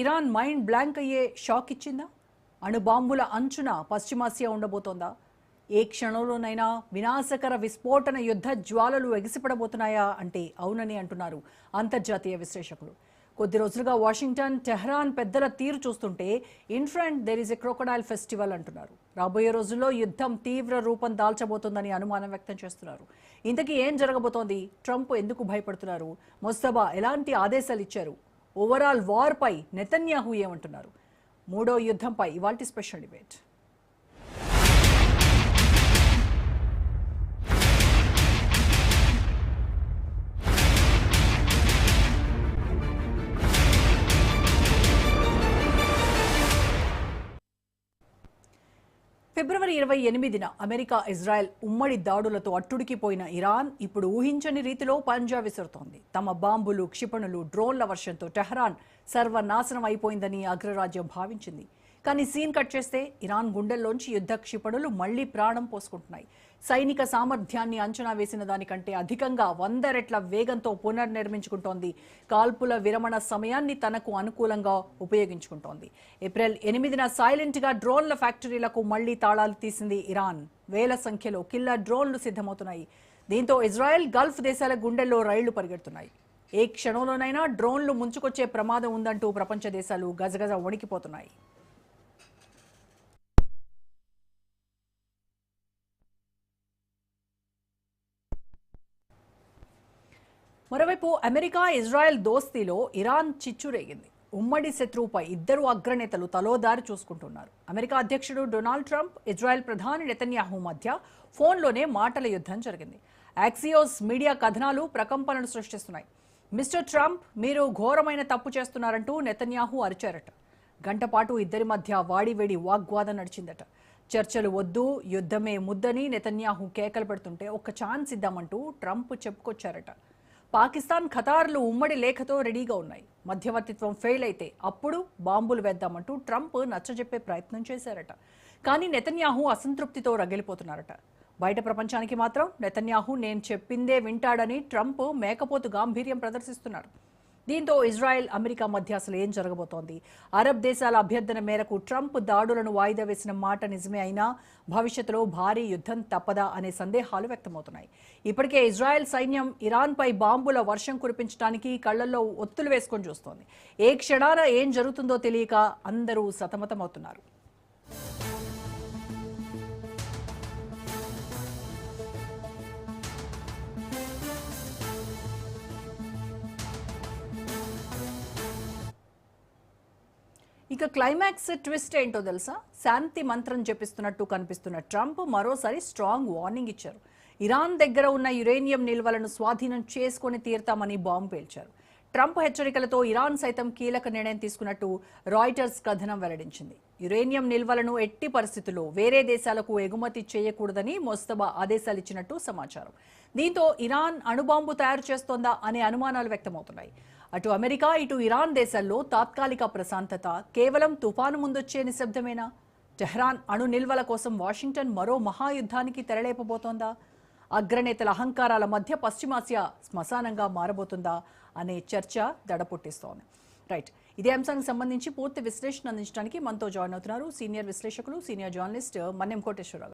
Iran mind blank అయ్యే shock ఇచ్చిందా? అణుబాంబుల అంచున పశ్చిమాసియా ఉండబోతోందా? ఏ క్షణంలోనైనా వినాశకర విస్ఫోటన యుద్ధ జ్వాలలు ఎగిసిపడబోతున్నాయా అంటే అవునని అంటున్నారు అంతర్జాతీయ విశ్లేషకులు. కొద్ది రోజులుగా వాషింగ్టన్, టెహ్రాన్ పెద్దల తీరు చూస్తుంటే in front there is a crocodile festival అంటున్నారు. రాబోయే రోజుల్లో యుద్ధం తీవ్ర రూపం దాల్చబోతోందని అనుమానం వ్యక్తం చేస్తున్నారు. ఇంతకీ ఏం జరగబోతోంది? ట్రంప్ ఎందుకు భయపడుతున్నారు? ముస్తఫా ఎలాంటి ఆదేశాలు ఇచ్చారు? ఓవరాల్ వార్ పై నెతన్యాహు ఏమంటున్నారు? మూడో యుద్ధంపై ఇవాల్టి స్పెషల్ డిబేట్. ఫిబ్రవరి 28న అమెరికా, ఇజ్రాయెల్ ఉమ్మడి దాడులతో అట్టుడికిపోయిన ఇరాన్ ఇప్పుడు ఊహించని రీతిలో పంజా విసురుతోంది. తమ బాంబులు, క్షిపణులు, డ్రోన్ల వర్షంతో టెహ్రాన్ సర్వనాశనం అయిపోయిందని అగ్రరాజ్యం భావించింది. కానీ సీన్ కట్ చేస్తే ఇరాన్ గుండెల్లోంచి యుద్ధ క్షిపణులు మళ్లీ ప్రాణం పోసుకుంటున్నాయి. సైనిక సామర్థ్యాన్ని అంచనా వేసిన దానికంటే అధికంగా 100 రెట్ల వేగంతో పునర్నిర్మించుకుంటోంది. కాల్పుల విరమణ సమయాన్ని తనకు అనుకూలంగా ఉపయోగించుకుంటోంది. ఏప్రిల్ 8న సైలెంట్గా డ్రోన్ల ఫ్యాక్టరీలకు మళ్లీ తాళాలు తీసింది ఇరాన్. వేల సంఖ్యలో కిల్లర్ డ్రోన్లు సిద్ధమవుతున్నాయి. దీంతో ఇజ్రాయెల్, గల్ఫ్ దేశాల గుండెల్లో రైళ్లు పరిగెడుతున్నాయి. ఏ క్షణంలోనైనా డ్రోన్లు ముంచుకొచ్చే ప్రమాదం ఉందంటూ ప్రపంచ దేశాలు గజగజ వణికిపోతున్నాయి. మరోవైపు అమెరికా, ఇజ్రాయెల్ దోస్తీలో ఇరాన్ చిచ్చురేగింది. ఉమ్మడి శత్రువుపై ఇద్దరు అగ్రనేతలు తలోదారి చూసుకుంటున్నారు. అమెరికా అధ్యక్షుడు డొనాల్డ్ ట్రంప్, ఇజ్రాయెల్ ప్రధాని నెతన్యాహు మధ్య ఫోన్లోనే మాటల యుద్ధం జరిగింది. యాక్సియోస్ మీడియా కథనాలు ప్రకంపనలు సృష్టిస్తున్నాయి. మిస్టర్ ట్రంప్, మీరు ఘోరమైన తప్పు చేస్తున్నారంటూ నెతన్యాహు అరిచారట. గంటపాటు ఇద్దరి మధ్య వాడివేడి వాగ్వాదం నడిచిందట. చర్చలు వద్దు, యుద్ధమే ముద్దని నెతన్యాహు కేకలు పెడుతుంటే ఒక్క ఛాన్స్ ఇద్దామంటూ ట్రంప్ చెప్పుకొచ్చారట. పాకిస్తాన్, ఖతార్లు ఉమ్మడి లేఖతో రెడీగా ఉన్నాయి. మధ్యవర్తిత్వం ఫెయిల్ అయితే అప్పుడు బాంబులు వేద్దామంటూ ట్రంప్ నచ్చజెప్పే ప్రయత్నం చేశారట. కానీ నెతన్యాహు అసంతృప్తితో రగిలిపోతున్నారట. బయట ప్రపంచానికి మాత్రం నెతన్యాహు నేను చెప్పిందే వింటాడని ట్రంప్ మేకపోతు గాంభీర్యం ప్రదర్శిస్తున్నారు. దీంతో ఇజ్రాయెల్, అమెరికా మధ్య అసలు ఏం జరగబోతోంది? అరబ్ దేశాల అభ్యర్థన మేరకు ట్రంప్ దాడులను వాయిదా వేసిన మాట నిజమే అయినా భవిష్యత్తులో భారీ యుద్ధం తప్పదా అనే సందేహాలు వ్యక్తమవుతున్నాయి. ఇప్పటికే ఇజ్రాయెల్ సైన్యం ఇరాన్పై బాంబుల వర్షం కురిపించడానికి కళ్లల్లో ఒత్తులు వేసుకొని చూస్తోంది. ఏ క్షణాన ఏం జరుగుతుందో తెలియక అందరూ సతమతమవుతున్నారు. ఇక క్లైమాక్స్ ట్విస్ట్ ఏంటో తెలుసా? శాంతి మంత్రం జపిస్తున్నట్టు కనిపిస్తున్న ట్రంప్ మరోసారి స్ట్రాంగ్ వార్నింగ్ ఇచ్చారు. ఇరాన్ దగ్గర ఉన్న యురేనియం నిల్వలను స్వాధీనం చేసుకుని తీరుతామని బాంబు పేల్చారు. ట్రంప్ హెచ్చరికలతో ఇరాన్ సైతం కీలక నిర్ణయం తీసుకున్నట్టు రాయిటర్స్ కథనం వెల్లడించింది. యురేనియం నిల్వలను ఎట్టి పరిస్థితుల్లో వేరే దేశాలకు ఎగుమతి చేయకూడదని ముస్తఫా ఆదేశాలు ఇచ్చినట్టు సమాచారం. దీంతో ఇరాన్ అణుబాంబు తయారు చేస్తోందా అనే అనుమానాలు వ్యక్తమవుతున్నాయి. అటు అమెరికా, ఇటు ఇరాన్ దేశాల్లో తాత్కాలిక ప్రశాంతత కేవలం తుఫాను ముందొచ్చే నిశ్శబ్దమేనా? టెహ్రాన్ అణు నిల్వల కోసం వాషింగ్టన్ మరో మహాయుద్ధానికి తెరలేపబోతోందా? అగ్రనేతల అహంకారాల మధ్య పశ్చిమాసియా శ్మశానంగా మారబోతుందా అనే చర్చ దడపుట్టిస్తోంది. రైట్, ఇదే అంశానికి సంబంధించి పూర్తి విశ్లేషణ అందించడానికి మనతో జాయిన్ అవుతున్నారు సీనియర్ విశ్లేషకులు, సీనియర్ జర్నలిస్ట్ మన్నెం కోటేశ్వరరావు.